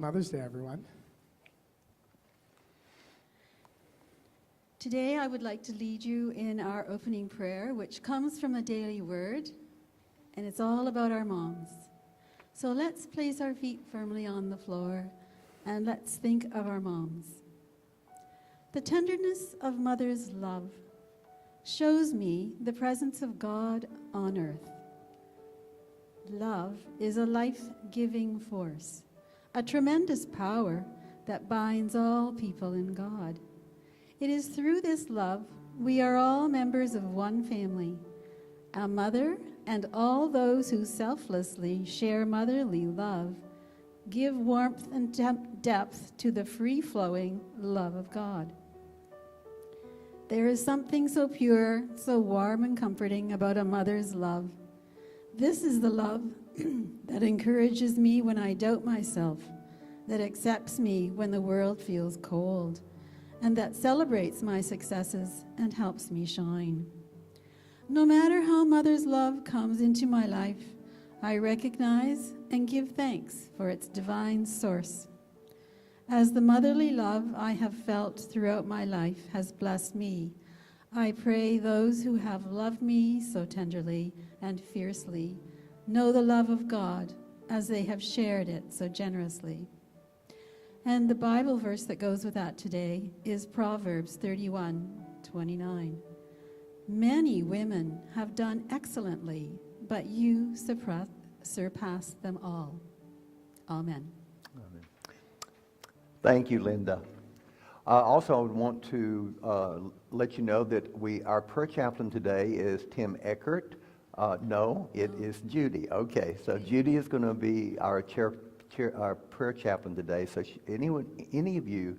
Mother's Day, everyone. Today I would like to lead you in our opening prayer, which comes from a daily word, and it's all about our moms. So let's place our feet firmly on the floor, and let's think of our moms. The tenderness of mother's love shows me the presence of God on earth. Love is a life-giving force, a tremendous power that binds all people in God. It is through this love we are all members of one family, a mother and all those who selflessly share motherly love give warmth and depth to the free-flowing love of God. There is something so pure, so warm and comforting about a mother's love. This is the love that encourages me when I doubt myself, that accepts me when the world feels cold, and that celebrates my successes and helps me shine. No matter how mother's love comes into my life, I recognize and give thanks for its divine source. As the motherly love I have felt throughout my life has blessed me, I pray those who have loved me so tenderly and fiercely know the love of God as they have shared it so generously. And the Bible verse that goes with that today is Proverbs 31:29. Many women have done excellently, but you surpass them all. Amen. Amen. Thank you, Linda. Also, I would want to let you know that our prayer chaplain today is Tim Eckert. No, it is Judy. Okay, so Judy is going to be our prayer chaplain today. So any of you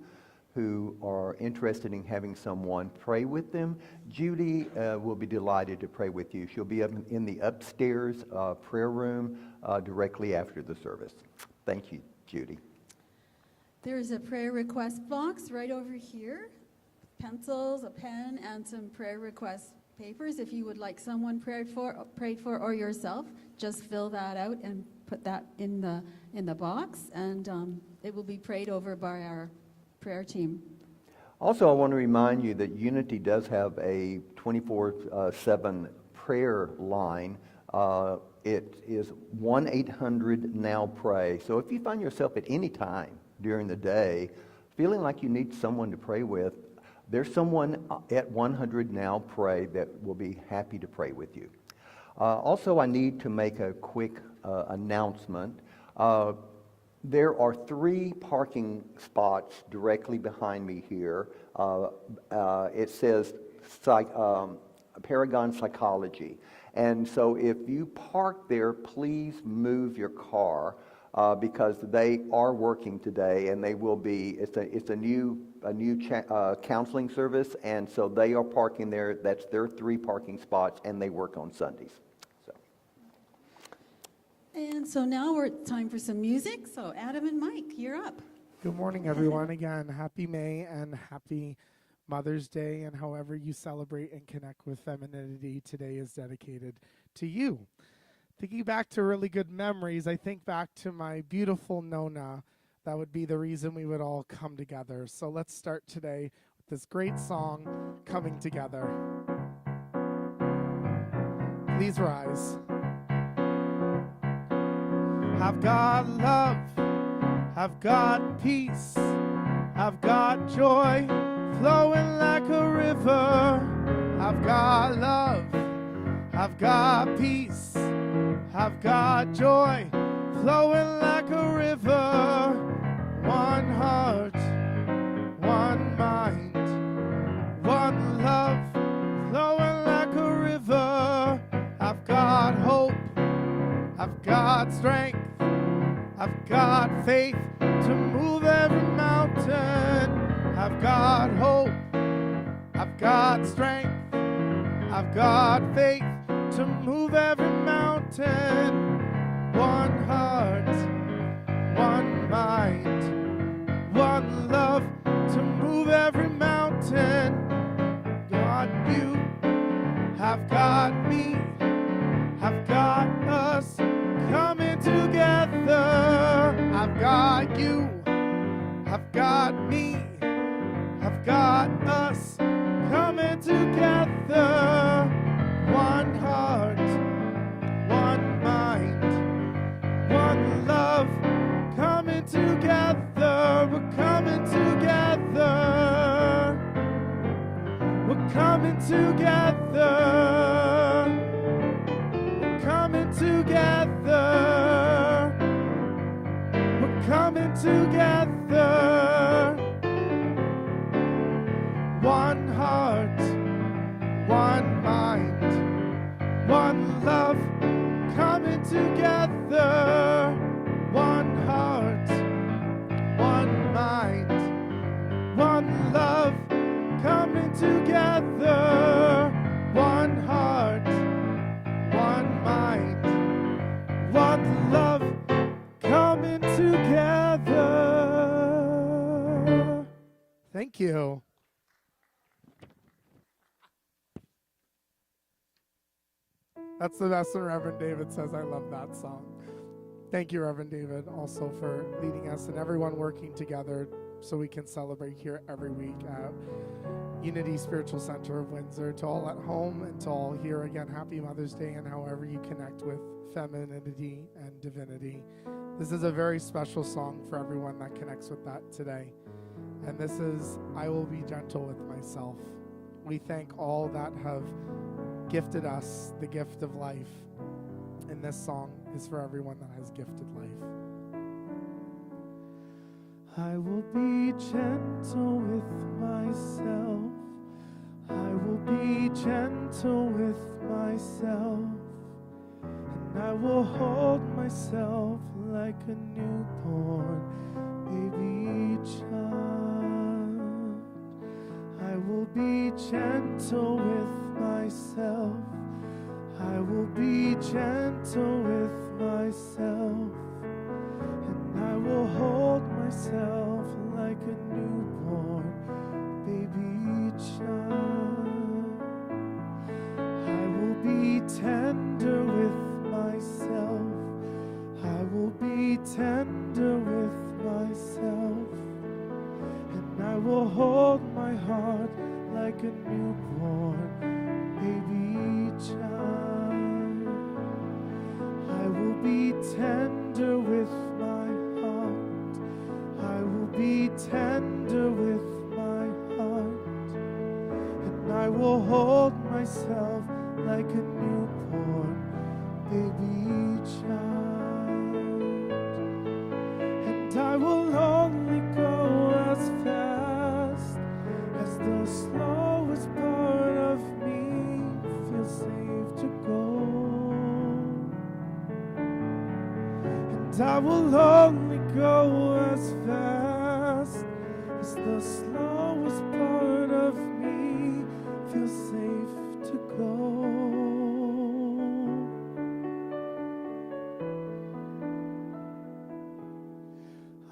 who are interested in having someone pray with them, Judy will be delighted to pray with you. She'll be up in the upstairs prayer room directly after the service. Thank you, Judy. There's a prayer request box right over here. Pencils, a pen, and some prayer request papers. If you would like someone prayed for, or yourself, just fill that out and put that in the box, and it will be prayed over by our prayer team. Also, I want to remind you that Unity does have a 24/7 prayer line. It is 1-800-NOW-PRAY. So if you find yourself at any time during the day feeling like you need someone to pray with, there's someone at 100-NOW-PRAY that will be happy to pray with you. Also, I need to make a quick announcement. There are 3 parking spots directly behind me here. It says Paragon Psychology. And so if you park there, please move your car because they are working today, and they will be. It's a new counseling service, and so they are parking there. That's their 3 parking spots, and they work on Sundays. And so now it's time for some music. So Adam and Mike, you're up. Good morning, everyone. Again, happy May and happy Mother's Day, and however you celebrate and connect with femininity, today is dedicated to you. Thinking back to really good memories, I think back to my beautiful Nona. That would be the reason we would all come together. So let's start today with this great song, Coming Together. Please rise. I've got love, I've got peace, I've got joy flowing like a river. I've got love, I've got peace, I've got joy flowing like a river. One heart, one mind, one love flowing like a river. I've got hope, I've got strength, I've got faith to move every mountain. I've got hope, I've got strength, I've got faith to move every mountain. One heart, one mind, one love to move every mountain. God, you have got me, have got us coming together. I've got you, have got me, have got us coming together. One heart, one mind, one love, coming together. We're coming together. We're coming together. We're coming together. We're coming together. One heart, one mind, one love, coming together. One heart, one mind, one love, coming together. One heart, one mind, one love, coming together. Thank you. That's the best when Reverend David says, I love that song. Thank you, Reverend David, also for leading us and everyone working together so we can celebrate here every week at Unity Spiritual Center of Windsor. To all at home and to all here, again, happy Mother's Day, and however you connect with femininity and divinity. This is a very special song for everyone that connects with that today. And this is, I Will Be Gentle With Myself. We thank all that have gifted us the gift of life. And this song is for everyone that has gifted life. I will be gentle with myself. I will be gentle with myself. And I will hold myself like a newborn baby child. I will be gentle with myself. I will be gentle with myself, and I will hold myself like a newborn baby child. I will be tender with myself. I will be tender with myself, and I will hold my heart like a newborn baby child. I will be tender with my heart. I will be tender with my heart, and I will hold myself like a newborn baby child. And I will only go as fast as the slowest part of me feels safe to go. And I will only go as fast as the slowest part of me feels safe to go.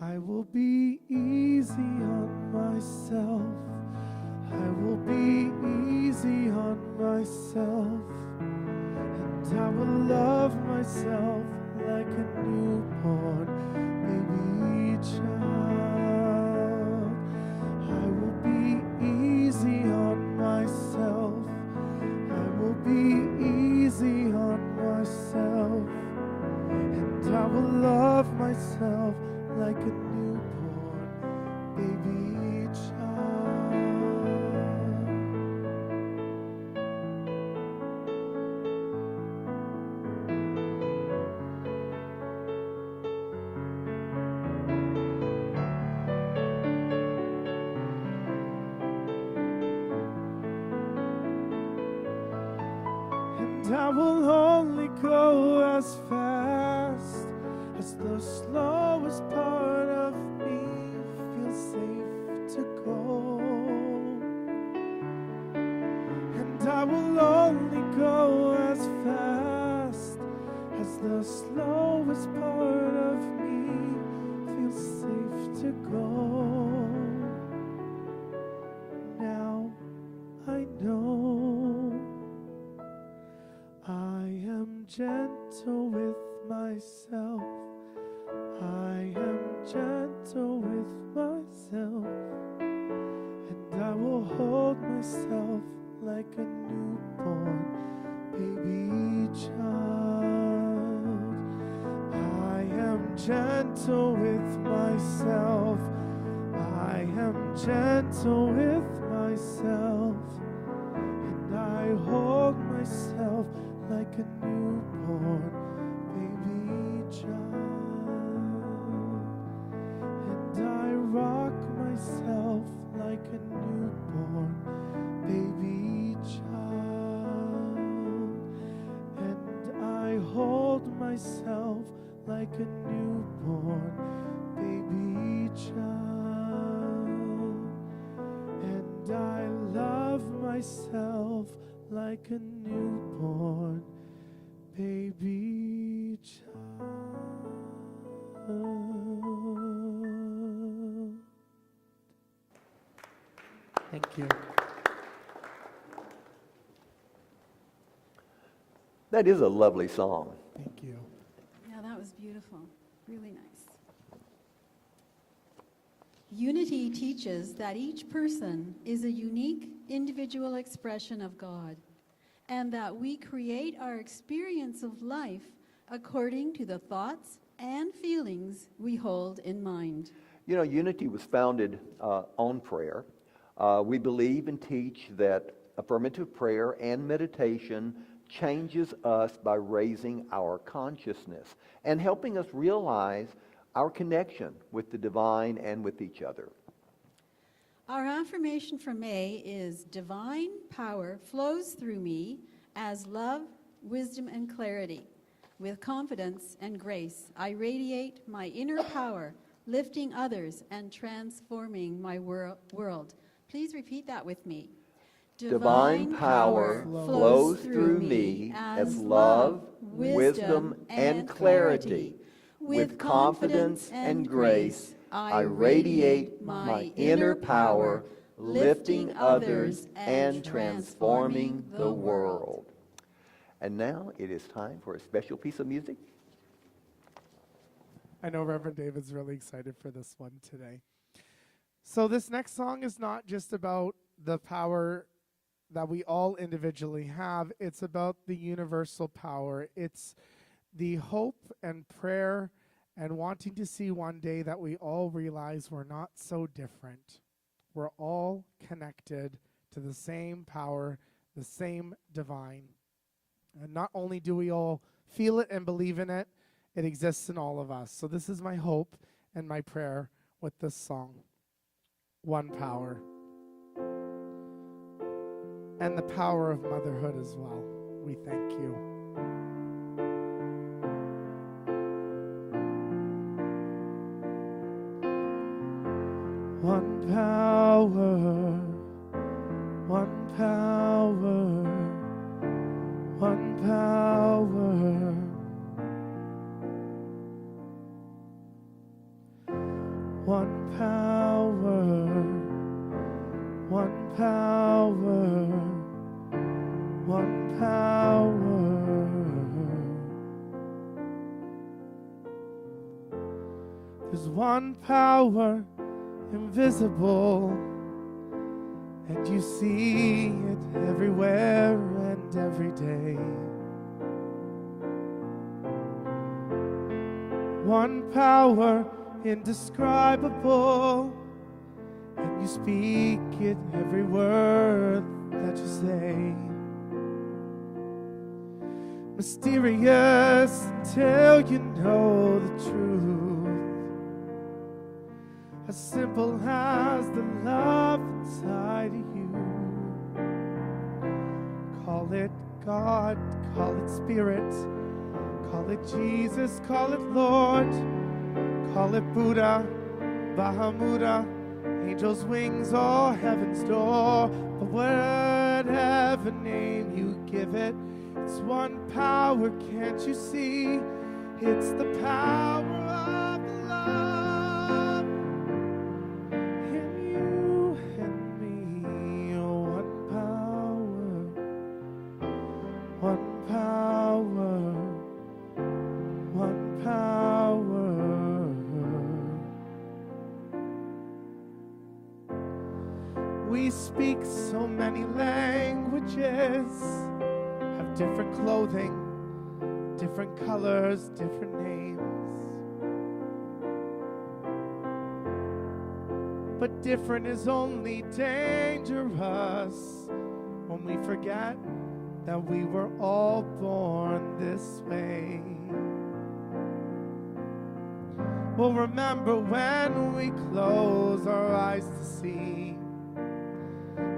I will be easy on myself. I will be easy on myself, and I will love myself like a newborn baby child. I will be easy on myself. I will be easy on myself, and I will love myself like a newborn baby child. And I will only go as fast as the slowest part of me feels safe to go. And I will only go as fast as the slowest part of me feels safe to go. Now I know I am gentle with myself. I am gentle with myself. gentle with myself. I am gentle with myself. And I hold myself like a newborn baby child. And I rock myself like a newborn baby child. And I hold myself like a newborn baby child. And I love myself like a newborn baby child. Thank you. That is a lovely song. Thank you. Yeah, that was beautiful. Really nice. Unity teaches that each person is a unique individual expression of God, and that we create our experience of life according to the thoughts and feelings we hold in mind. You know, Unity was founded on prayer. We believe and teach that affirmative prayer and meditation changes us by raising our consciousness and helping us realize our connection with the divine and with each other. Our affirmation for May is divine power flows through me as love, wisdom, and clarity. With confidence and grace, I radiate my inner power, lifting others and transforming my world. Please repeat that with me. Divine power flows through me as love, wisdom, and clarity. With confidence and grace, I radiate my inner power, lifting others and transforming the world. And now it is time for a special piece of music. I know Reverend David's really excited for this one today. So this next song is not just about the power that we all individually have. It's about the universal power. It's the hope and prayer and wanting to see one day that we all realize we're not so different. We're all connected to the same power, the same divine. And not only do we all feel it and believe in it, it exists in all of us. So this is my hope and my prayer with this song, One Power. And the power of motherhood as well. We thank you. One power, one power, one power. One power, one power, one power. There's one power invisible, and you see it everywhere and every day. One power indescribable, and you speak it every word that you say. Mysterious until you know the truth, as simple as the love inside of you. Call it God, call it Spirit, call it Jesus, call it Lord, call it Buddha, Bahamut, angels' wings or heaven's door. But whatever name you give it, it's one power, can't you see? It's the power of love in you and me. One power, one power, one power. We speak so many languages, have different clothing, different colors, different names. But different is only dangerous when we forget that we were all born this way. We'll remember when we close our eyes to see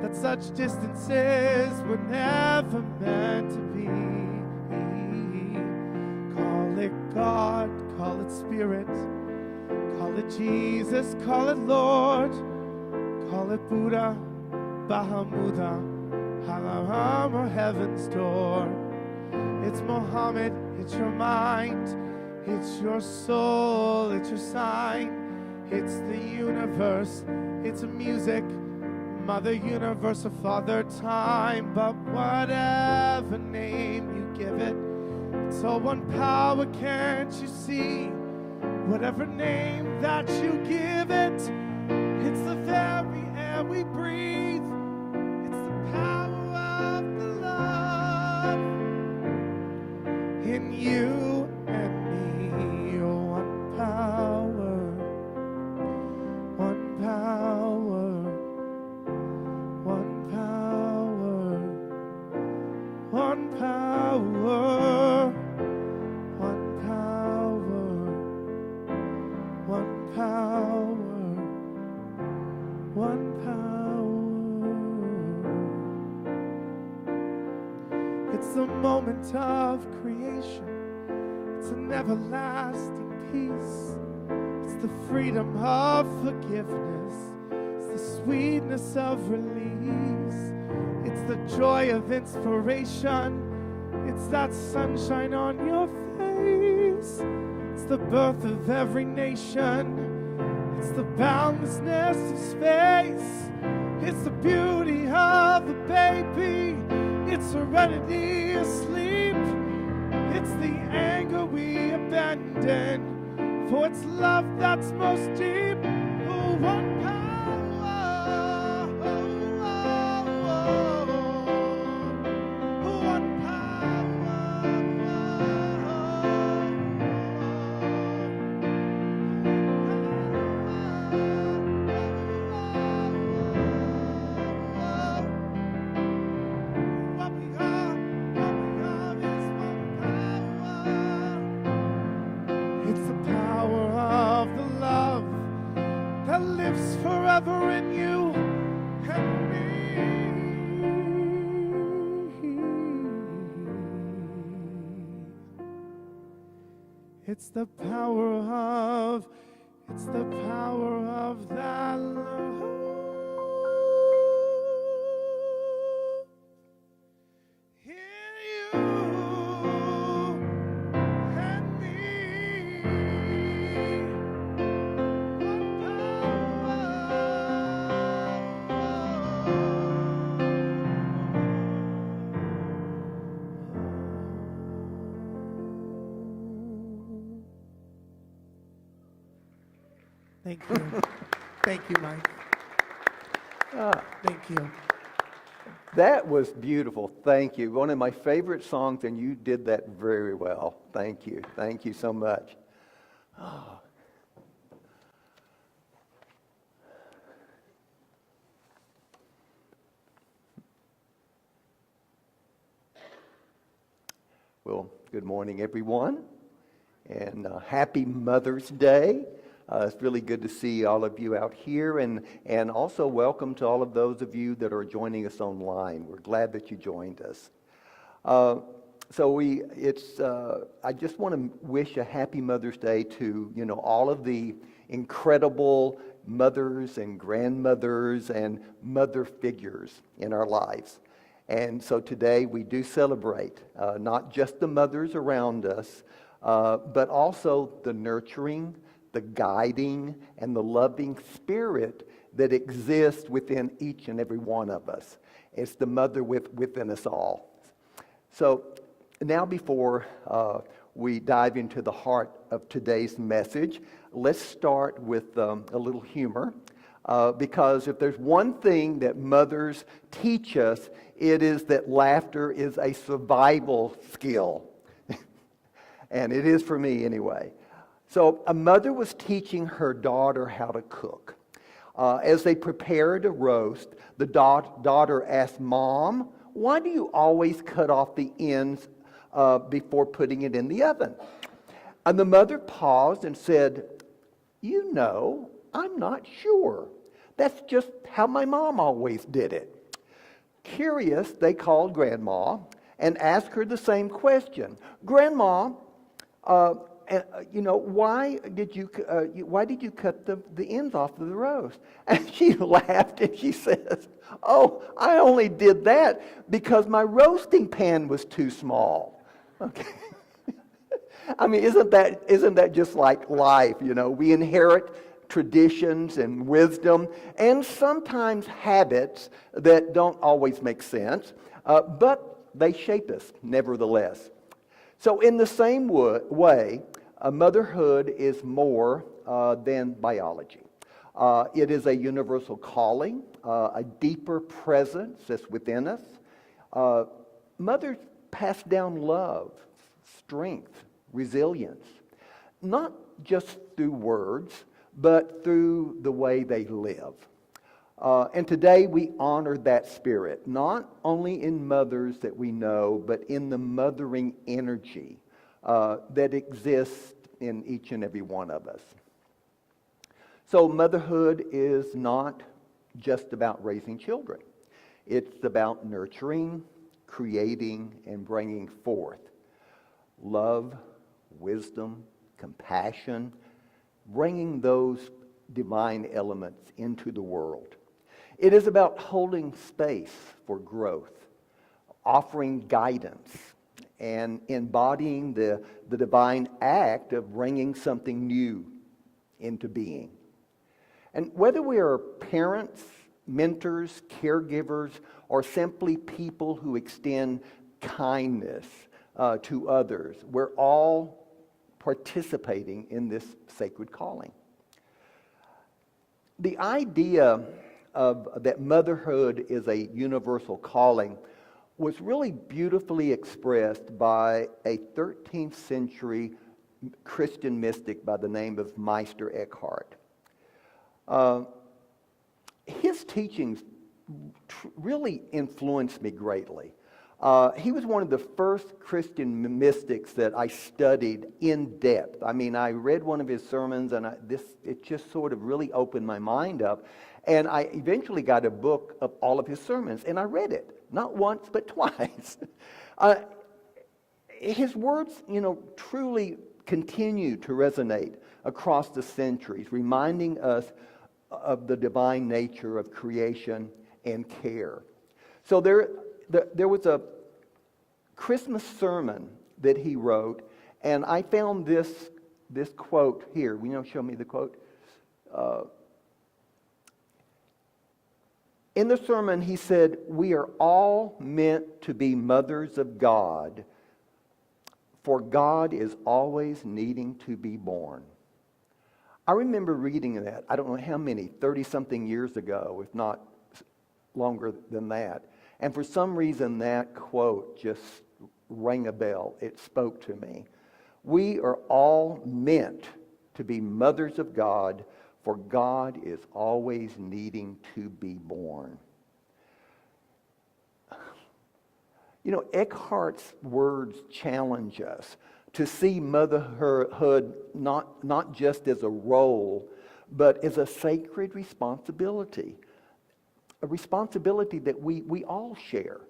that such distances were never meant to be. Call it God, call it Spirit, call it Jesus, call it Lord, call it Buddha, Bahamuda, Halaram, or Heaven's Door. It's Muhammad, it's your mind, it's your soul, it's your sign, it's the universe, it's music, Mother Universe, or Father Time. But whatever name you give it, it's all one power, can't you see? Whatever name that you give it, it's the very air we breathe. It's the power of the love in you and me. One power, one power, one power, one power, one power, one power, one power. It's the moment of creation. It's an everlasting peace. It's the freedom of forgiveness. It's the sweetness of release. It's the joy of inspiration. It's that sunshine on your face. It's the birth of every nation. It's the boundlessness of space. It's the beauty of a baby. It's serenity asleep. It's the anger we abandon. For it's love that's most deep. Oh, one power. Oh, oh, oh. One forever in you and me. It's the power of that love. In you and me. Thank you. Thank you, Mike. Thank you. That was beautiful. Thank you. One of my favorite songs, and you did that very well. Thank you. Thank you so much. Well, good morning, everyone, and happy Mother's Day. It's really good to see all of you out here, and also welcome to all of those of you that are joining us online. We're glad that you joined us. I just want to wish a happy Mother's Day to all of the incredible mothers and grandmothers and mother figures in our lives. And so today we do celebrate not just the mothers around us, but also the nurturing, the guiding, and the loving spirit that exists within each and every one of us. It's the mother within us all. So now before we dive into the heart of today's message, let's start with a little humor. Because if there's one thing that mothers teach us, it is that laughter is a survival skill. And it is for me anyway. So a mother was teaching her daughter how to cook. As they prepared a roast, the daughter asked, "Mom, why do you always cut off the ends before putting it in the oven?" And the mother paused and said, "You know, I'm not sure. That's just how my mom always did it." Curious, they called Grandma and asked her the same question. "Grandma, why did you cut the ends off of the roast?" And she laughed and she says, "Oh, I only did that because my roasting pan was too small." Okay. I mean, isn't that just like life? You know, we inherit traditions and wisdom and sometimes habits that don't always make sense, but they shape us nevertheless. So in the same way, motherhood is more than biology. It is a universal calling, a deeper presence that's within us. Mothers pass down love, strength, resilience, not just through words, but through the way they live. And today we honor that spirit, not only in mothers that we know, but in the mothering energy that exists in each and every one of us. So motherhood is not just about raising children. It's about nurturing, creating, and bringing forth love, wisdom, compassion, bringing those divine elements into the world. It is about holding space for growth, offering guidance, and embodying the divine act of bringing something new into being. And whether we are parents, mentors, caregivers, or simply people who extend kindness to others, we're all participating in this sacred calling. The idea of that motherhood is a universal calling was really beautifully expressed by a 13th century Christian mystic by the name of Meister Eckhart. His teachings really influenced me greatly. He was one of the first Christian mystics that I studied in depth. I mean, I read one of his sermons, and it just sort of really opened my mind up. And I eventually got a book of all of his sermons, and I read it, not once, but twice. His words, truly continue to resonate across the centuries, reminding us of the divine nature of creation and care. So there was a Christmas sermon that he wrote, and I found this quote here. Will you show me the quote? In the sermon, he said, "We are all meant to be mothers of God, for God is always needing to be born." I remember reading that, I don't know how many, 30-something years ago, if not longer than that. And for some reason, that quote just rang a bell. It spoke to me. We are all meant to be mothers of God, for God is always needing to be born. Eckhart's words challenge us to see motherhood not just as a role, but as a sacred responsibility. A responsibility that we all share.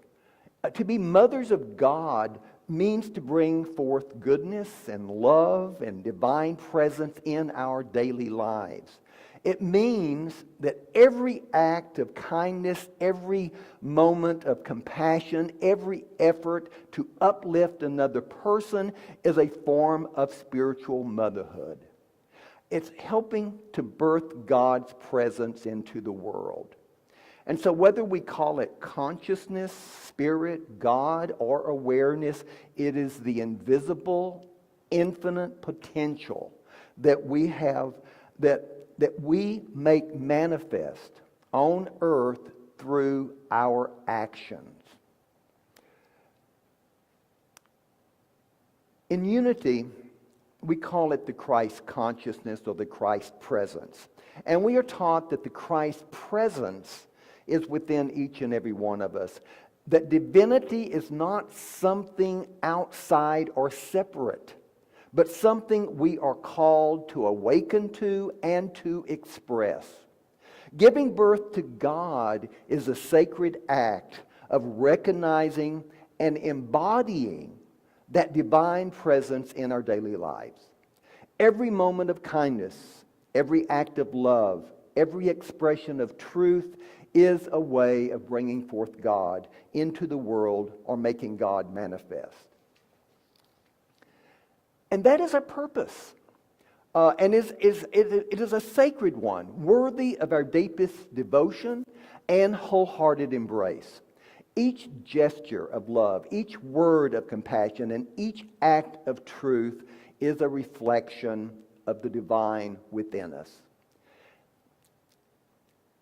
To be mothers of God means to bring forth goodness and love and divine presence in our daily lives. It means that every act of kindness, every moment of compassion, every effort to uplift another person is a form of spiritual motherhood. It's helping to birth God's presence into the world. And so whether we call it consciousness, spirit, God, or awareness, it is the invisible, infinite potential that we have, that we make manifest on earth through our actions. In unity, we call it the Christ consciousness or the Christ presence. And we are taught that the Christ presence is within each and every one of us. That divinity is not something outside or separate, but something we are called to awaken to and to express. Giving birth to God is a sacred act of recognizing and embodying that divine presence in our daily lives. Every moment of kindness, every act of love, every expression of truth is a way of bringing forth God into the world or making God manifest. And that is our purpose. And it is a sacred one, worthy of our deepest devotion and wholehearted embrace. Each gesture of love, each word of compassion, and each act of truth is a reflection of the divine within us.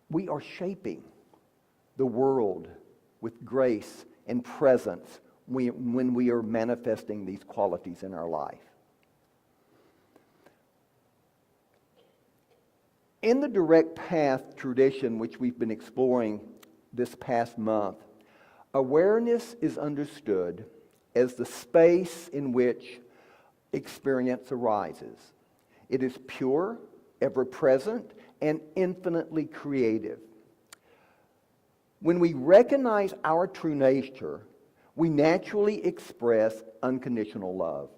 We are shaping the world with grace and presence when we are manifesting these qualities in our life. In the direct path tradition which we've been exploring this past month, awareness is understood as the space in which experience arises. It is pure, ever-present, and infinitely creative. When we recognize our true nature, we naturally express unconditional love.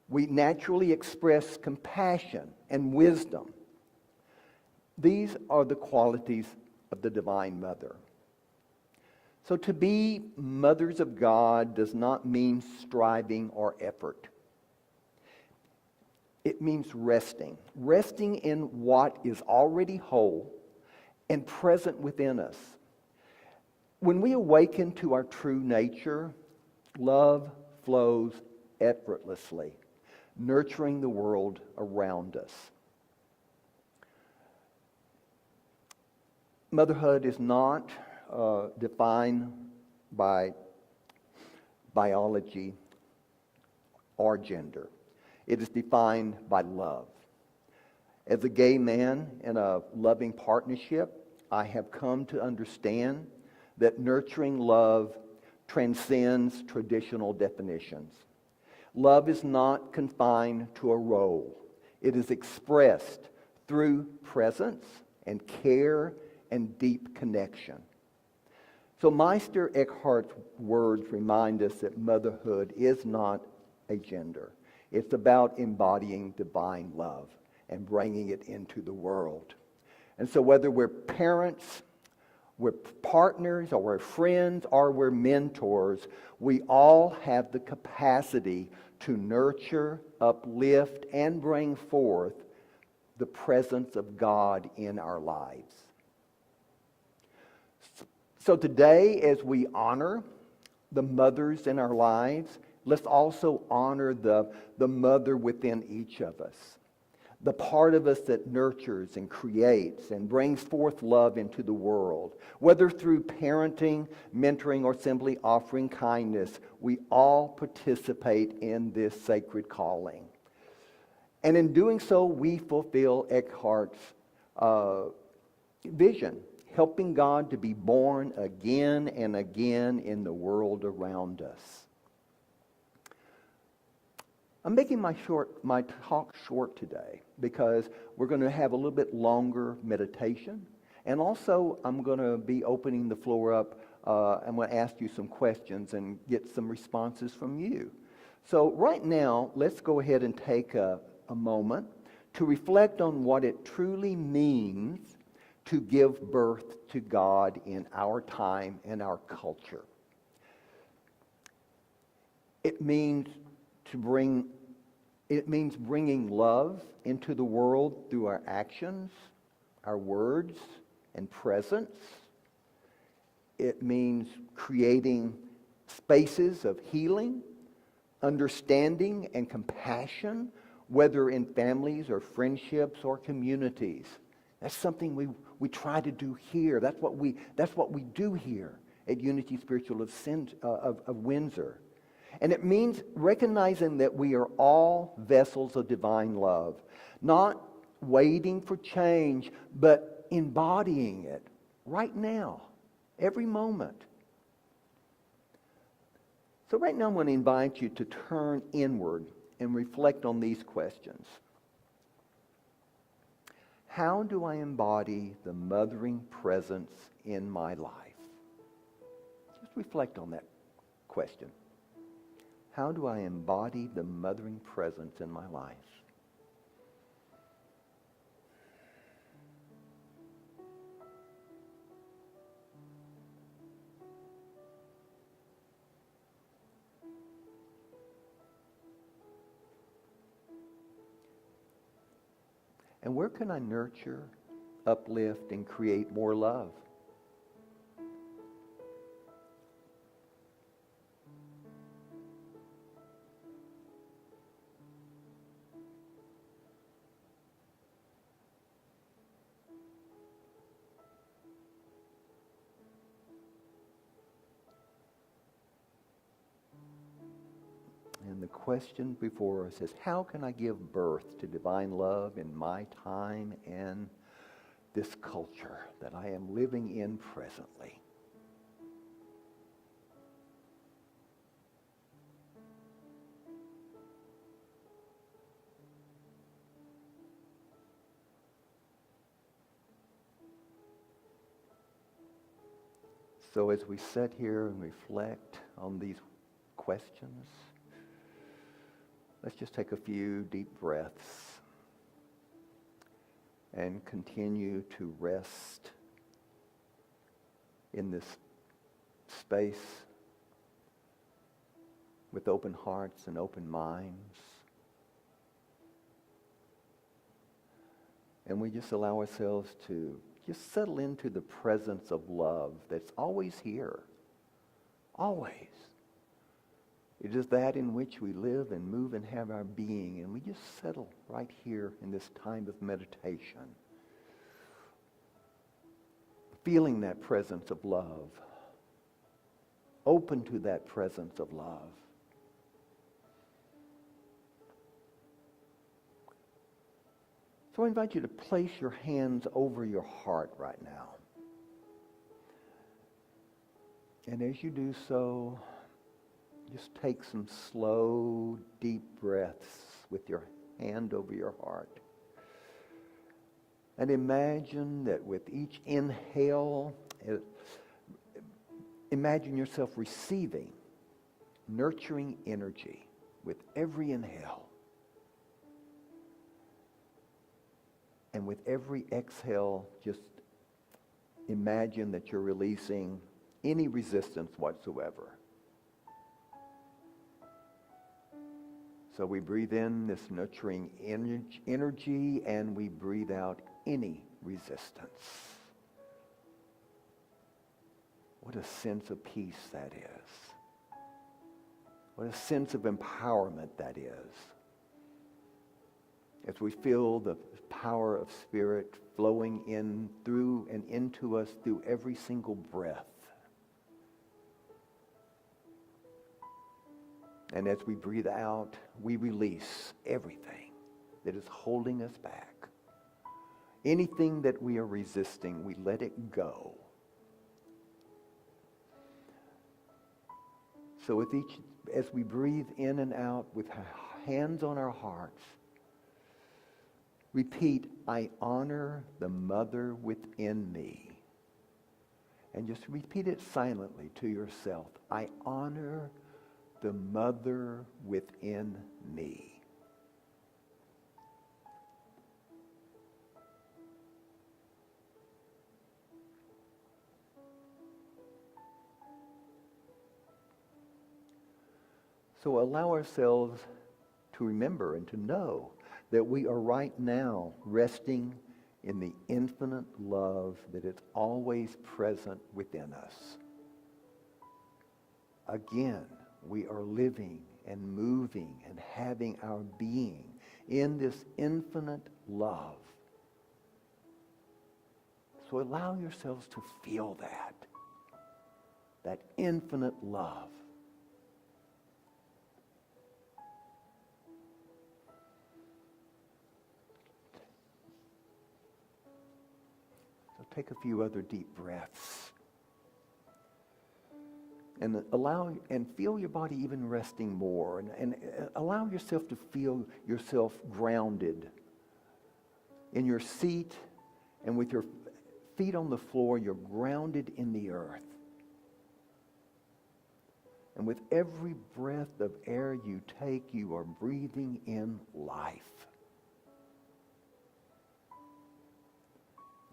We naturally express compassion and wisdom. These are the qualities of the Divine Mother. So to be mothers of God does not mean striving or effort. It means resting in what is already whole and present within us. When we awaken to our true nature, love flows effortlessly, nurturing the world around us. Motherhood is not defined by biology or gender. It is defined by love. As a gay man in a loving partnership, I have come to understand that nurturing love transcends traditional definitions. Love is not confined to a role. It is expressed through presence and care and deep connection. So Meister Eckhart's words remind us that motherhood is not a gender. It's about embodying divine love and bringing it into the world. And so whether we're parents, we're partners, or we're friends, or we're mentors, we all have the capacity to nurture, uplift, and bring forth the presence of God in our lives. So today, as we honor the mothers in our lives, let's also honor the mother within each of us. The part of us that nurtures and creates and brings forth love into the world. Whether through parenting, mentoring, or simply offering kindness, we all participate in this sacred calling. And in doing so, we fulfill Eckhart's vision, helping God to be born again and again in the world around us. I'm making my talk short today because we're going to have a little bit longer meditation. And also, I'm going to be opening the floor up. I'm going to ask you some questions and get some responses from you. So right now, let's go ahead and take a moment to reflect on what it truly means to give birth to God in our time and our culture. It means bringing love into the world through our actions, our words, and presence. It means creating spaces of healing, understanding, and compassion, whether in families or friendships or communities. That's something we try to do here. That's what we do here at Unity Spiritual of Windsor. And it means recognizing that we are all vessels of divine love, not waiting for change, but embodying it right now, every moment. So right now I'm going to invite you to turn inward and reflect on these questions. How do I embody the mothering presence in my life? Just reflect on that question. How do I embody the mothering presence in my life? And where can I nurture, uplift, and create more love? And the question before us is, how can I give birth to divine love in my time and this culture that I am living in presently? So as we sit here and reflect on these questions, let's just take a few deep breaths and continue to rest in this space with open hearts and open minds. And we just allow ourselves to just settle into the presence of love that's always here. Always. It is that in which we live and move and have our being. And we just settle right here in this time of meditation. Feeling that presence of love. Open to that presence of love. So I invite you to place your hands over your heart right now. And as you do so, just take some slow, deep breaths with your hand over your heart. And imagine that with each inhale, imagine yourself receiving nurturing energy with every inhale. And with every exhale, just imagine that you're releasing any resistance whatsoever. So we breathe in this nurturing energy and we breathe out any resistance. What a sense of peace that is. What a sense of empowerment that is. As we feel the power of Spirit flowing in through and into us through every single breath. And as we breathe out, we release everything that is holding us back. Anything that we are resisting, we let it go. So with each, as we breathe in and out with hands on our hearts, repeat, I honor the mother within me. And just repeat it silently to yourself. I honor the mother within me. So allow ourselves to remember and to know that we are right now resting in the infinite love that is always present within us. Again, we are living and moving and having our being in this infinite love. So allow yourselves to feel that infinite love. take a few other deep breaths. And allow and feel your body even resting more. And allow yourself to feel yourself grounded in your seat, and with your feet on the floor, you're grounded in the earth. And with every breath of air you take, you are breathing in life.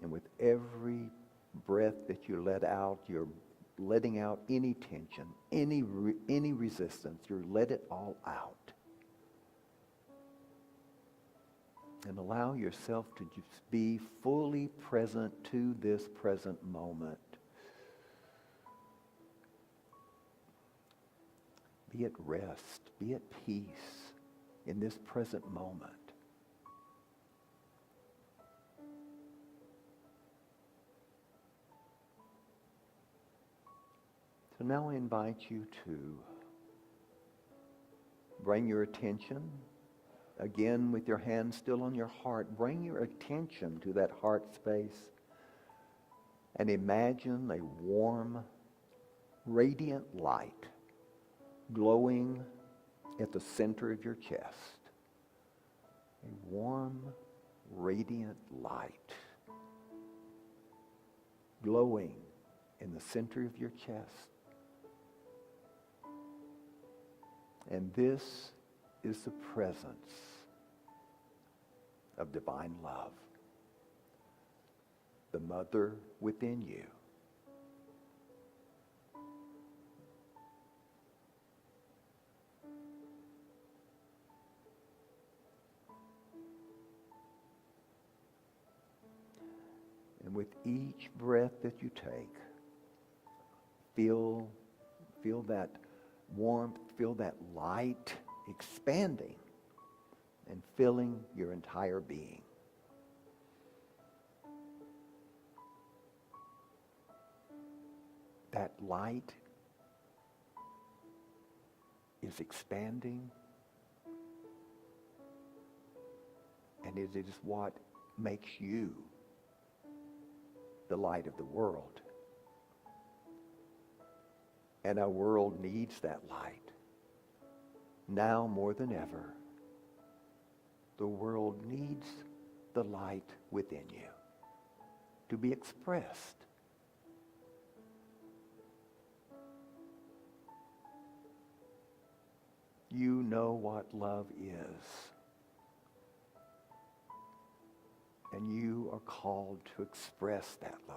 And with every breath that you let out, you're letting out any tension, any resistance. You let it all out. And allow yourself to just be fully present to this present moment. Be at rest, be at peace in this present moment. So now I invite you to bring your attention, again with your hand still on your heart, bring your attention to that heart space and imagine a warm, radiant light glowing at the center of your chest. A warm, radiant light glowing in the center of your chest. And this is the presence of divine love, the mother within you. And with each breath that you take, feel that warmth, feel that light expanding and filling your entire being. That light is expanding, and it is what makes you the light of the world. And our world needs that light. Now more than ever, the world needs the light within you to be expressed. You know what love is. And you are called to express that love.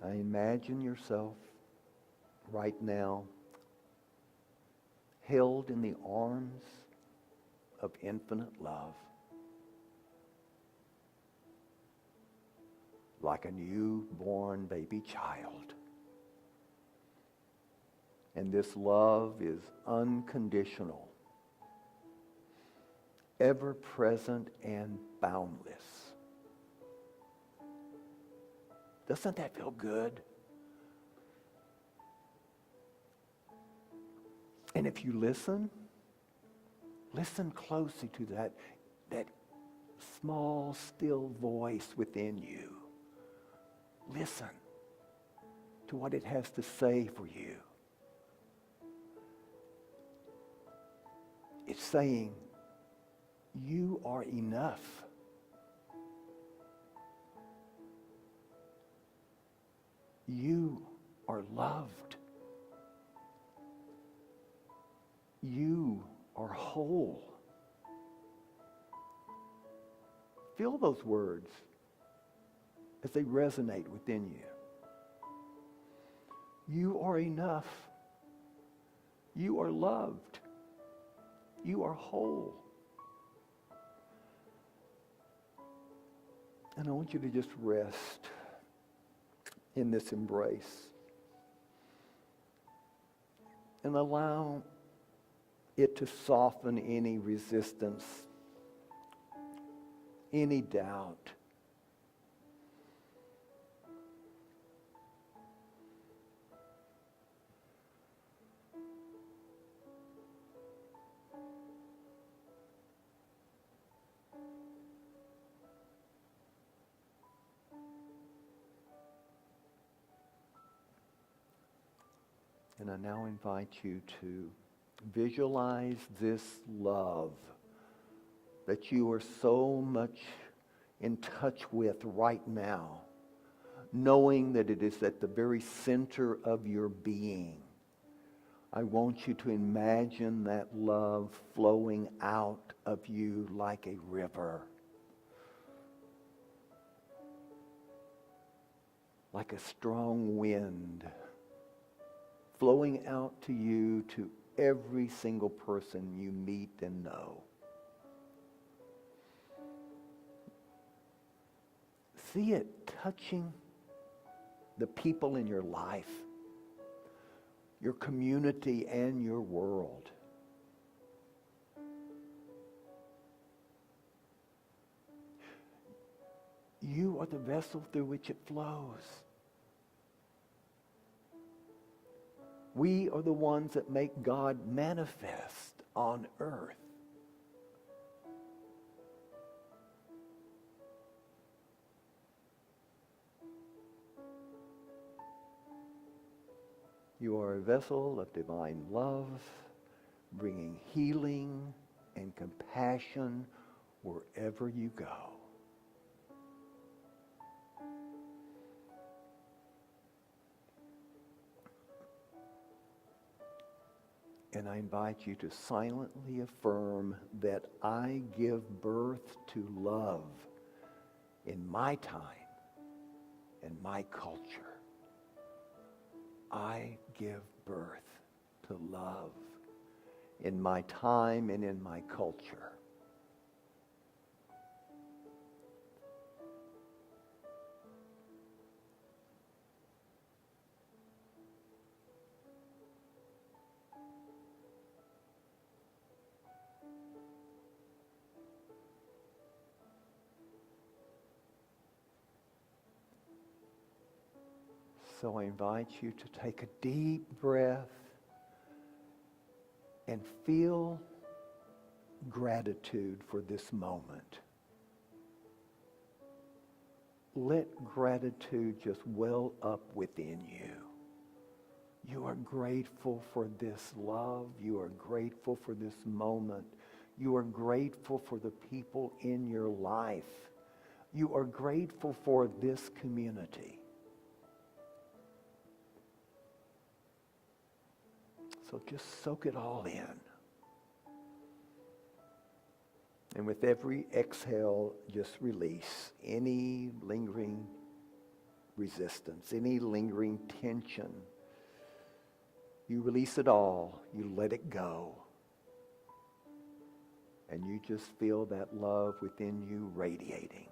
I imagine yourself right now held in the arms of infinite love, like a newborn baby child. And this love is unconditional, ever present and boundless. Doesn't that feel good? And if you listen closely to that small, still voice within you. Listen to what it has to say for you. It's saying, you are enough. You are loved. You are whole. Feel those words as they resonate within you. You are enough. You are loved. You are whole. And I want you to just rest in this embrace and allow it to soften any resistance, any doubt. And I now invite you to visualize this love that you are so much in touch with right now, knowing that it is at the very center of your being. I want you to imagine that love flowing out of you like a river, like a strong wind, flowing out to you, to every single person you meet and know. See it touching the people in your life, your community, and your world. You are the vessel through which it flows. We are the ones that make God manifest on earth. You are a vessel of divine love, bringing healing and compassion wherever you go. And I invite you to silently affirm that I give birth to love in my time and my culture. I give birth to love in my time and in my culture. So I invite you to take a deep breath and feel gratitude for this moment. Let gratitude just well up within you. You are grateful for this love. You are grateful for this moment. You are grateful for the people in your life. You are grateful for this community. So just soak it all in. And with every exhale, just release any lingering resistance, any lingering tension. You release it all. You let it go. And you just feel that love within you radiating.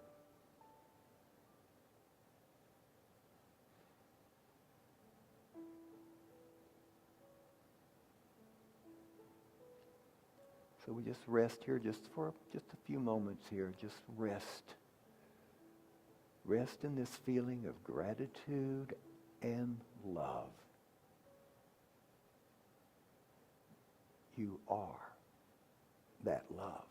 So we just rest here for a few moments here. Just rest. Rest in this feeling of gratitude and love. You are that love.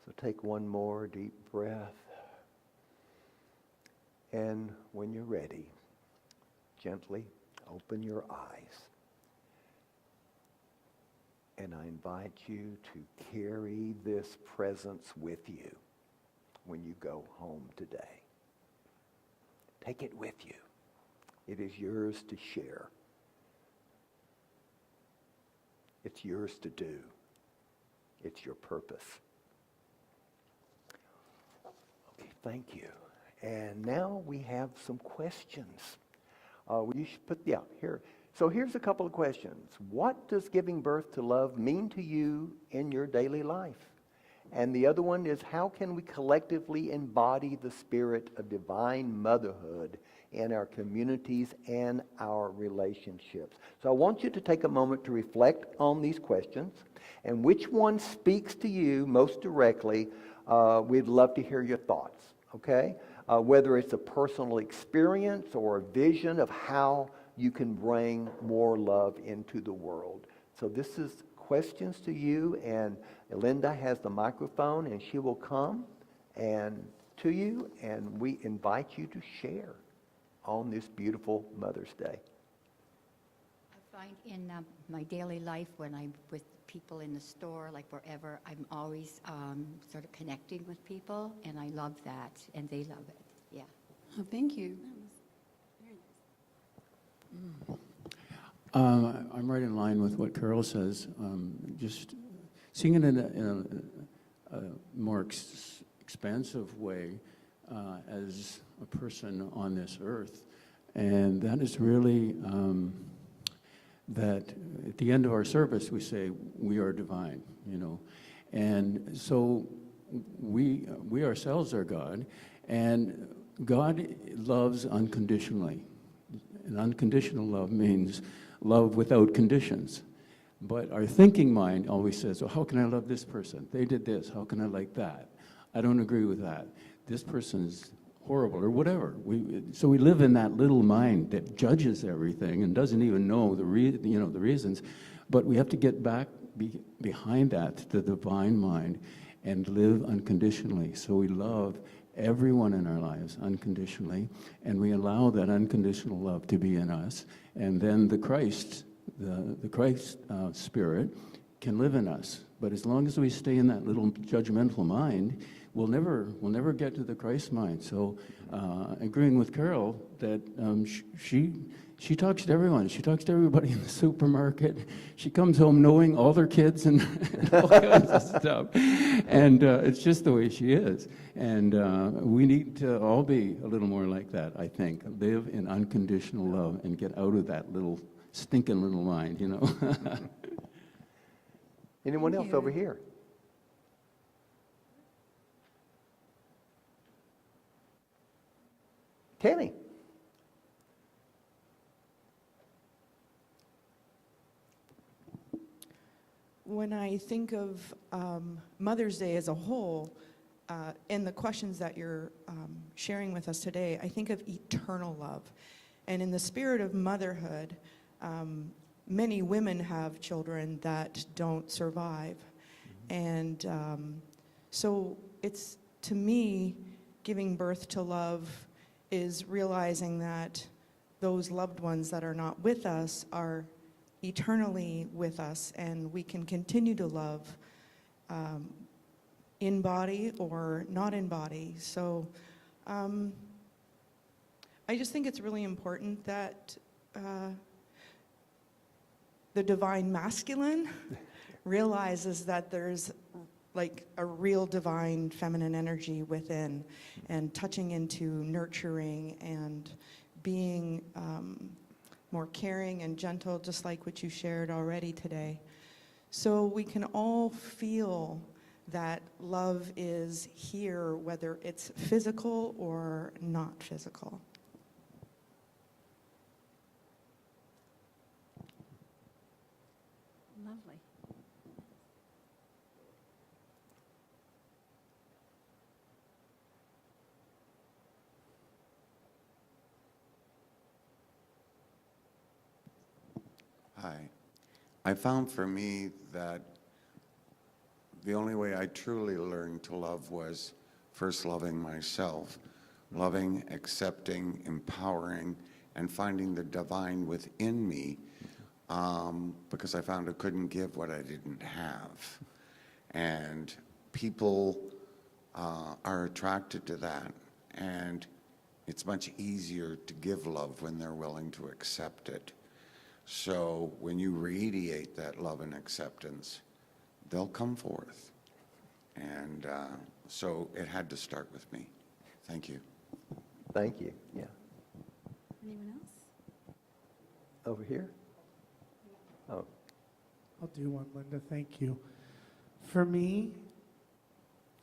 So take one more deep breath. And when you're ready, gently open your eyes. And I invite you to carry this presence with you when you go home today. Take it with you. It is yours to share. It's yours to do. It's your purpose. Okay, thank you. And now we have some questions. You should put, here. So here's a couple of questions. What does giving birth to love mean to you in your daily life? And the other one is, how can we collectively embody the spirit of divine motherhood in our communities and our relationships. So I want you to take a moment to reflect on these questions, and which one speaks to you most directly. We'd love to hear your thoughts, okay? Whether it's a personal experience or a vision of how you can bring more love into the world. So this is questions to you, and Linda has the microphone, and she will come and to you, and we invite you to share on this beautiful Mother's Day. I find in my daily life when I'm with people in the store, like wherever, I'm always sort of connecting with people, and I love that, and they love it. Yeah. Oh, thank you. I'm right in line with what Carol says. Just seeing it in a more expansive way as a person on this earth. And that is really that at the end of our service we say we are divine, you know. And so we ourselves are God, and God loves unconditionally. And unconditional love means love without conditions. But our thinking mind always says, well, how can I love this person? They did this, how can I like that? I don't agree with that. This person's horrible, or whatever. So we live in that little mind that judges everything and doesn't even know the reasons. But we have to get back behind that to the divine mind and live unconditionally. So we love everyone in our lives unconditionally, and we allow that unconditional love to be in us, and then the Christ spirit can live in us. But as long as we stay in that little judgmental mind, we'll never get to the Christ mind. So agreeing with Carol that she talks to everyone. She talks to everybody in the supermarket. She comes home knowing all their kids and all kinds of stuff. And it's just the way she is. And we need to all be a little more like that, I think. Live in unconditional love and get out of that little stinking little mind, you know. Anyone Thank else you. over here? Tammy. When I think of Mother's Day as a whole, and the questions that you're sharing with us today, I think of eternal love. And in the spirit of motherhood, many women have children that don't survive. And so it's, to me, giving birth to love is realizing that those loved ones that are not with us are eternally with us, and we can continue to love in body or not in body. So I just think it's really important that the divine masculine realizes that there's like a real divine feminine energy within, and touching into nurturing and being more caring and gentle, just like what you shared already today. So we can all feel that love is here, whether it's physical or not physical. Lovely. Hi. I found for me that the only way I truly learned to love was first loving myself, loving, accepting, empowering, and finding the divine within me, because I found I couldn't give what I didn't have. And people are attracted to that, and it's much easier to give love when they're willing to accept it. So when you radiate that love and acceptance, they'll come forth. And so it had to start with me. Thank you. Thank you. Yeah. Anyone else? Over here? Oh, I'll do one, Linda. Thank you. For me,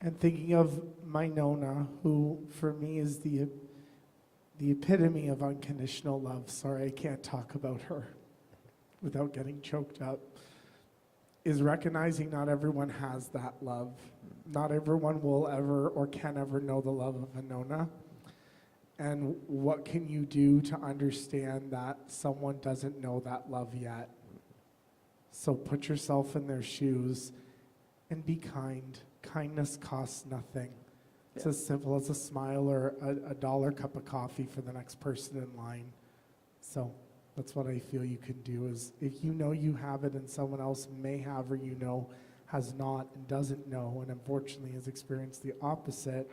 and thinking of my Nona, who for me is the the epitome of unconditional love. Sorry, I can't talk about her without getting choked up. Is recognizing not everyone has that love. Not everyone will ever or can ever know the love of Anona. And what can you do to understand that someone doesn't know that love yet? So put yourself in their shoes and be kind. Kindness costs nothing. It's as simple as a smile or a $1 cup of coffee for the next person in line. So that's what I feel you can do, is if you know you have it and someone else may have, or you know has not and doesn't know and unfortunately has experienced the opposite,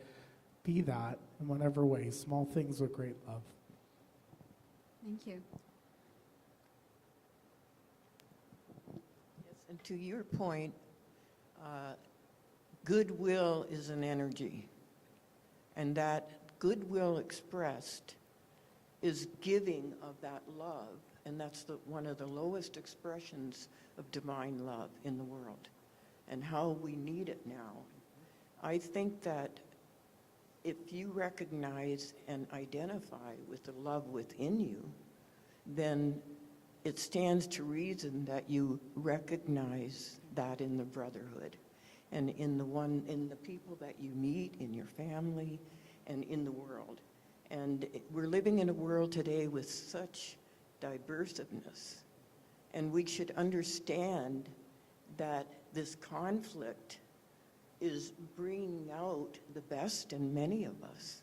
be that in whatever way. Small things with great love. Thank you. Yes, and to your point, goodwill is an energy, and that goodwill expressed is giving of that love, and that's one of the lowest expressions of divine love in the world, and how we need it now. I think that if you recognize and identify with the love within you, then it stands to reason that you recognize that in the brotherhood and in the people that you meet, in your family, and in the world. And we're living in a world today with such diversiveness, and we should understand that this conflict is bringing out the best in many of us.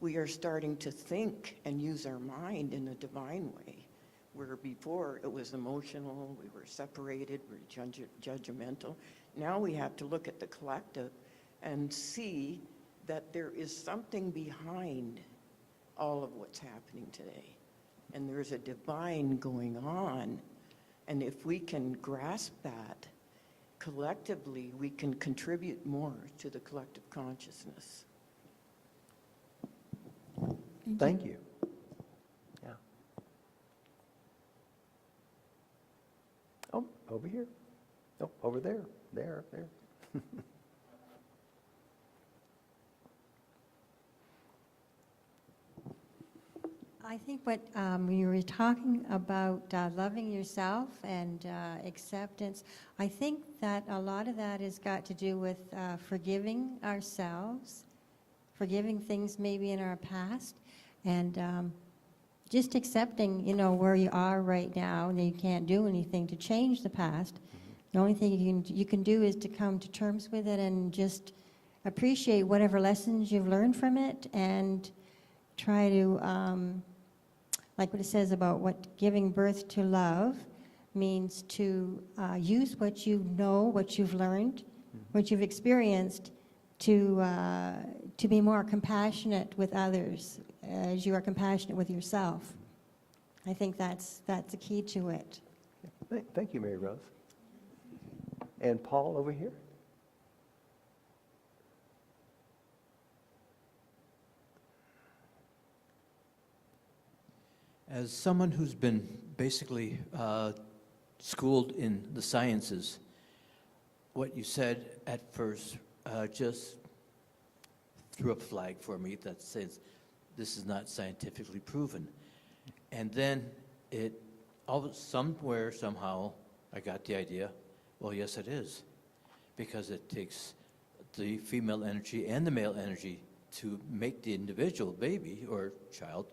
We are starting to think and use our mind in a divine way, where before it was emotional, we were separated, we were judgmental. Now we have to look at the collective and see that there is something behind all of what's happening today. And there's a divine going on. And if we can grasp that, collectively, we can contribute more to the collective consciousness. Thank you. Yeah. Oh, over here. Oh, over there. There. I think when you were talking about loving yourself and acceptance, I think that a lot of that has got to do with forgiving ourselves, forgiving things maybe in our past, and just accepting, where you are right now, and you can't do anything to change the past. The only thing you can do is to come to terms with it and just appreciate whatever lessons you've learned from it, and try to, like what it says about what giving birth to love means, to use what you know, what you've learned, what you've experienced, to be more compassionate with others as you are compassionate with yourself. I think that's the key to it. Thank you, Mary Rose. And Paul over here. As someone who's been basically schooled in the sciences, what you said at first just threw up a flag for me that says this is not scientifically proven. And then somewhere, somehow, I got the idea, well, yes, it is. Because it takes the female energy and the male energy to make the individual baby or child.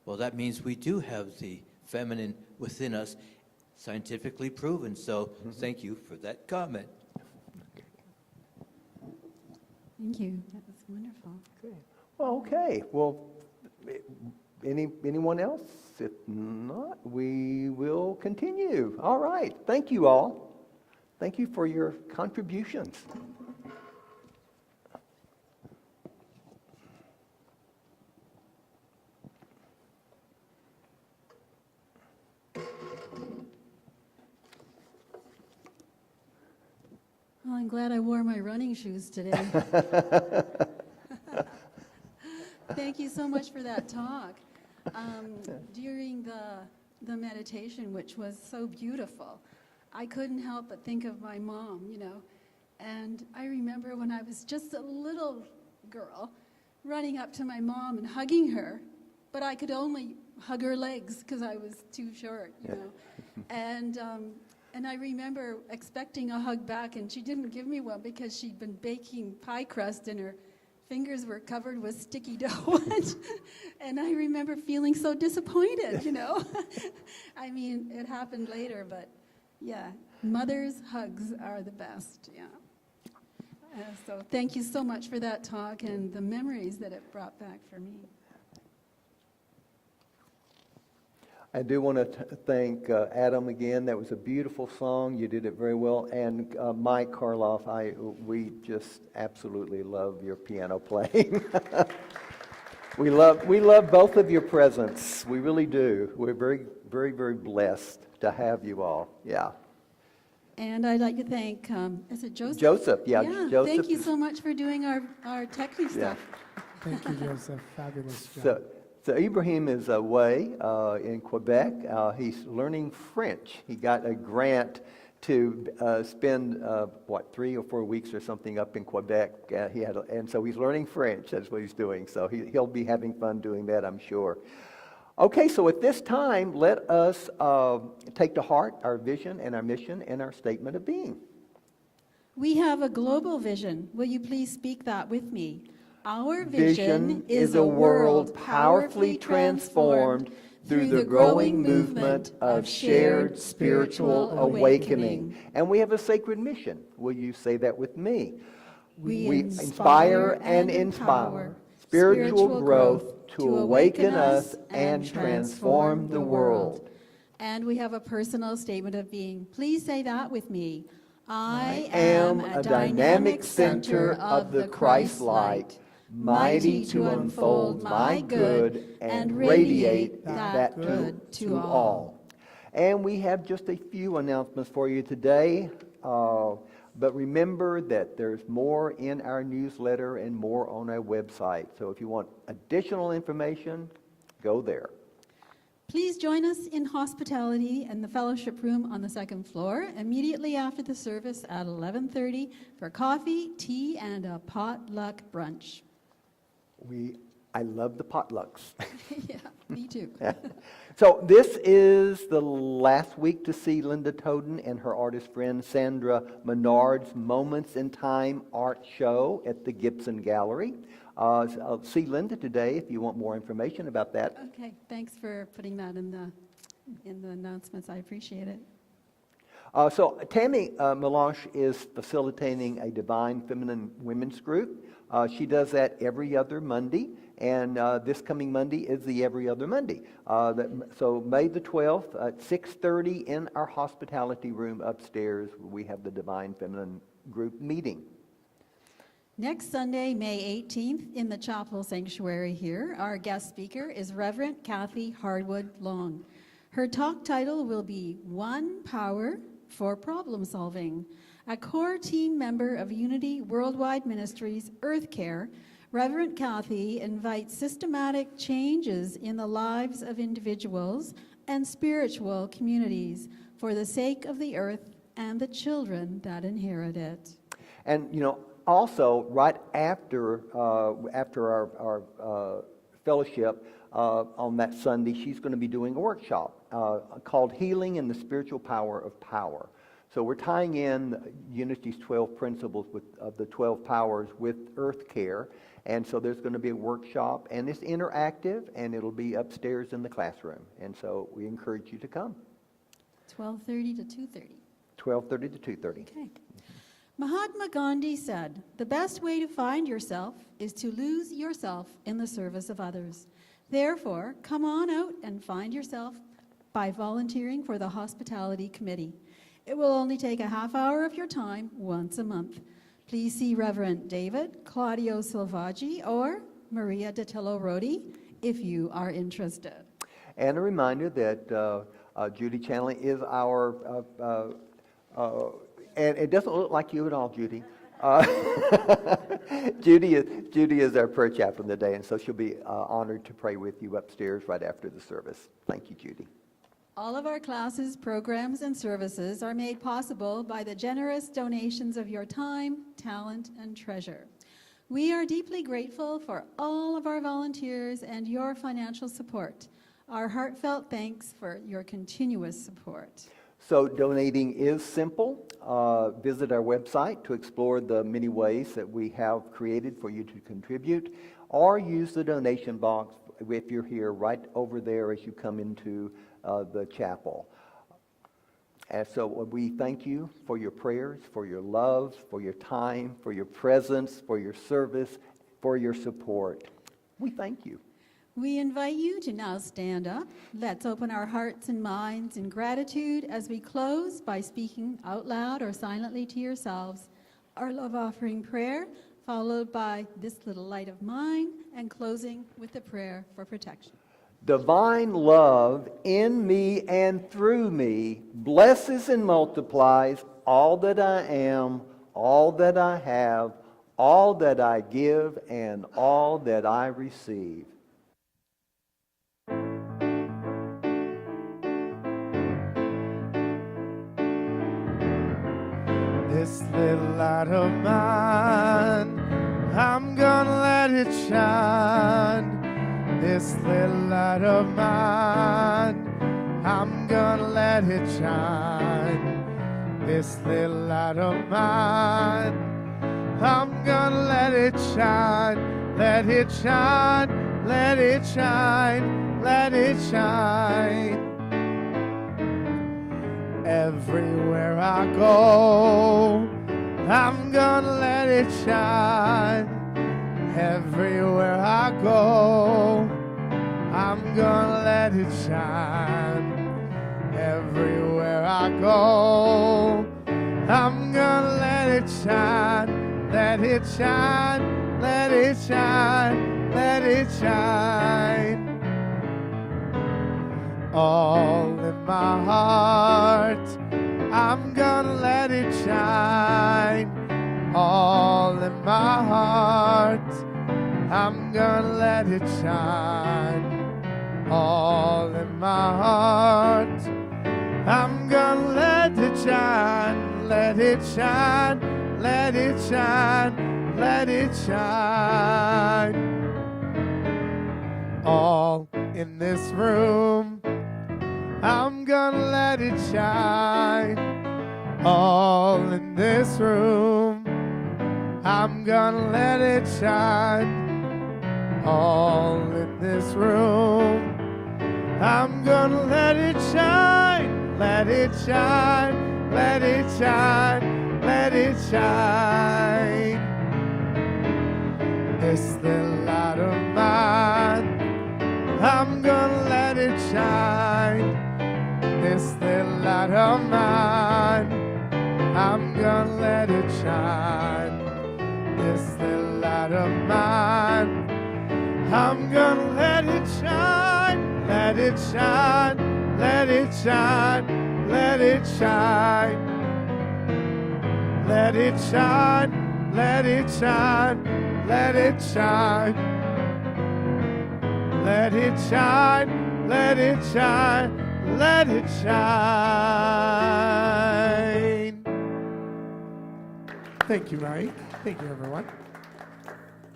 Well, that means we do have the feminine within us, scientifically proven. So thank you for that comment. Thank you. That was wonderful. Okay. Well, okay. Well, anyone else? If not, we will continue. All right. Thank you all. Thank you for your contributions. Well, I'm glad I wore my running shoes today. Thank you so much for that talk. During the meditation, which was so beautiful, I couldn't help but think of my mom, And I remember when I was just a little girl, running up to my mom and hugging her but I could only hug her legs because I was too short, you know. And I remember expecting a hug back, and she didn't give me one because she'd been baking pie crust and her fingers were covered with sticky dough. And I remember feeling so disappointed, you know. I mean, it happened later, but yeah, mothers' hugs are the best, yeah. So thank you so much for that talk and the memories that it brought back for me. I do want to thank Adam again. That was a beautiful song. You did it very well. And Mike Karloff, we just absolutely love your piano playing. We love both of your presence. We really do. We're very, very, very blessed to have you all. Yeah. And I'd like to thank, is it Joseph? Joseph, yeah. Joseph Thank you so much for doing our technical stuff. Thank you, Joseph. Fabulous job. So Ibrahim is away in Quebec. He's learning French. He got a grant to spend 3 or 4 weeks or something up in Quebec. And so he's learning French. That's what he's doing. So he'll be having fun doing that, I'm sure. Okay, so at this time, let us take to heart our vision and our mission and our statement of being. We have a global vision. Will you please speak that with me? Our vision is a world powerfully transformed through the growing movement of shared spiritual awakening. And we have a sacred mission. Will you say that with me? We inspire and empower spiritual growth to awaken us and transform the world. And we have a personal statement of being. Please say that with me. I am a dynamic center of the Christ light, mighty to unfold my good and radiate that good to all. And we have just a few announcements for you today. But remember that there's more in our newsletter and more on our website. So if you want additional information, go there. Please join us in hospitality in the fellowship room on the second floor immediately after the service at 11:30 for coffee, tea, and a potluck brunch. I love the potlucks. Yeah, me too. So this is the last week to see Linda Toden and her artist friend Sandra Menard's Moments in Time art show at the Gibson Gallery. I'll see Linda today if you want more information about that. Okay, thanks for putting that in the announcements. I appreciate it. So Tammy Melange is facilitating a Divine Feminine Women's group. She does that every other Monday, and this coming Monday is the every other Monday. So May the 12th at 6:30 in our hospitality room upstairs, we have the Divine Feminine group meeting. Next Sunday, May 18th, in the chapel sanctuary here, our guest speaker is Reverend Kathy Hardwood Long. Her talk title will be One Power for Problem Solving. A core team member of Unity Worldwide Ministries Earth Care, Reverend Kathy invites systematic changes in the lives of individuals and spiritual communities for the sake of the earth and the children that inherit it. And, also, right after our fellowship on that Sunday, she's going to be doing a workshop called Healing in the Spiritual Power of Power. So we're tying in Unity's 12 principles of the 12 powers with Earth Care. And so there's going to be a workshop, and it's interactive, and it'll be upstairs in the classroom. And so we encourage you to come. 12:30 to 2:30. 12:30 to 2:30. Okay. Mahatma Gandhi said, "The best way to find yourself is to lose yourself in the service of others. Therefore, come on out and find yourself by volunteering for the Hospitality Committee. It will only take a half hour of your time once a month. Please see Reverend David Claudio Silvaggi or Maria Datillo Rodi if you are interested." And a reminder that Judy Chanley is our, and it doesn't look like you at all, Judy. Judy is our prayer chaplain today, and so she'll be honored to pray with you upstairs right after the service. Thank you, Judy. All of our classes, programs, and services are made possible by the generous donations of your time, talent, and treasure. We are deeply grateful for all of our volunteers and your financial support. Our heartfelt thanks for your continuous support. So donating is simple. Visit our website to explore the many ways that we have created for you to contribute, or use the donation box if you're here right over there as you come into the chapel. And so we thank you for your prayers, for your love, for your time, for your presence, for your service, for your support. We thank you. We invite you to now stand up. Let's open our hearts and minds in gratitude as we close by speaking out loud or silently to yourselves our love offering prayer, followed by this little light of mine, and closing with a prayer for protection. Divine love in me and through me blesses and multiplies all that I am, all that I have, all that I give, and all that I receive. This little light of mine, I'm gonna let it shine. This little light of mine, I'm gonna let it shine. This little light of mine, I'm gonna let it shine. Let it shine, let it shine, let it shine. Everywhere I go, I'm gonna let it shine. Everywhere I go, I'm gonna let it shine. Everywhere I go, I'm gonna let it shine. Let it shine, let it shine, let it shine. All in my heart, I'm gonna let it shine. All in my heart, I'm gonna let it shine. All in my heart, I'm gonna let it shine. Let it shine, let it shine, let it shine. All in this room, I'm gonna let it shine. All in this room, I'm gonna let it shine. All in this room, I'm gonna let it shine. Let it shine, let it shine, let it shine. This little light of mine, I'm gonna let it shine. This little light of mine, I'm gonna let it shine. This little light of mine, I'm gonna let it shine. Let it shine, let it shine, let it shine. Let it shine, let it shine, let it shine. Let it shine, let it shine, let it shine. Thank you, Mike. Thank you, everyone.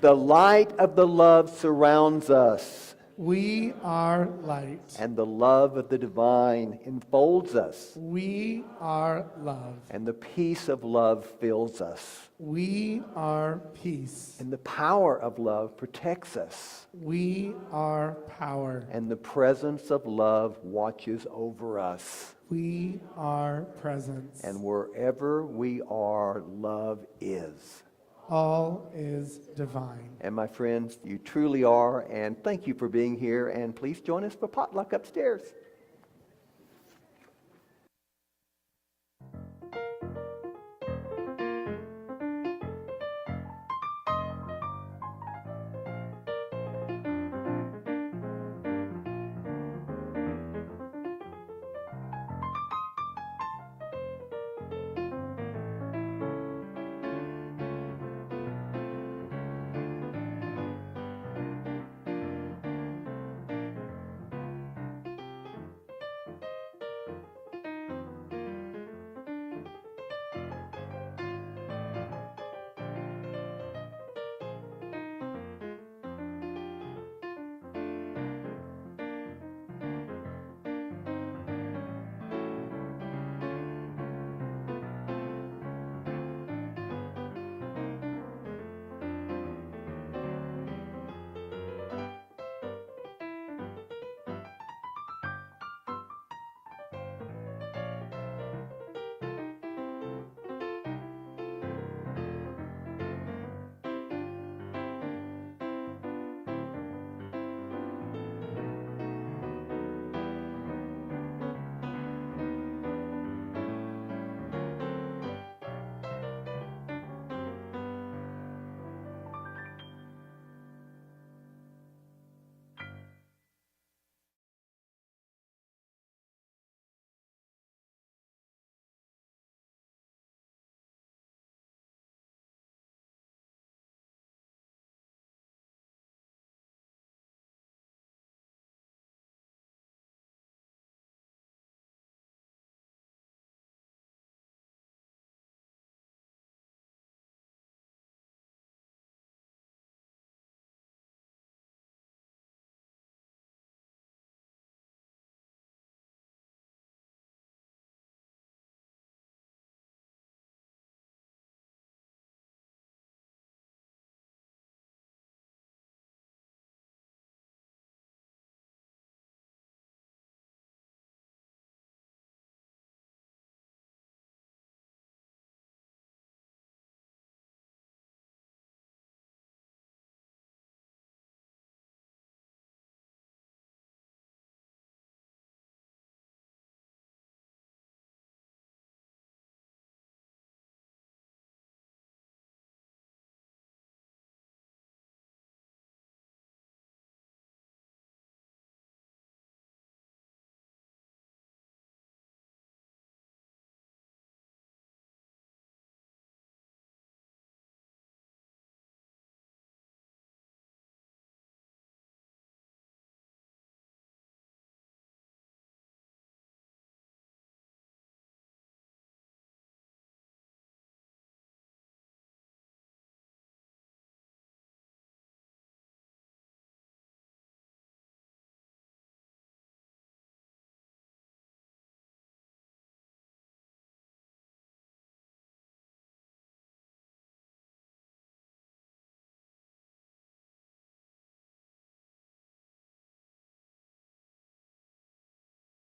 The light of the love surrounds us, We are light. and the love of the divine enfolds us, We are love. and the peace of love fills us, We are peace. and the power of love protects us, We are power. and the presence of love watches over us. We are presence. And wherever we are, love is. All is divine. And my friends, you truly are, and thank you for being here, and please join us for potluck upstairs.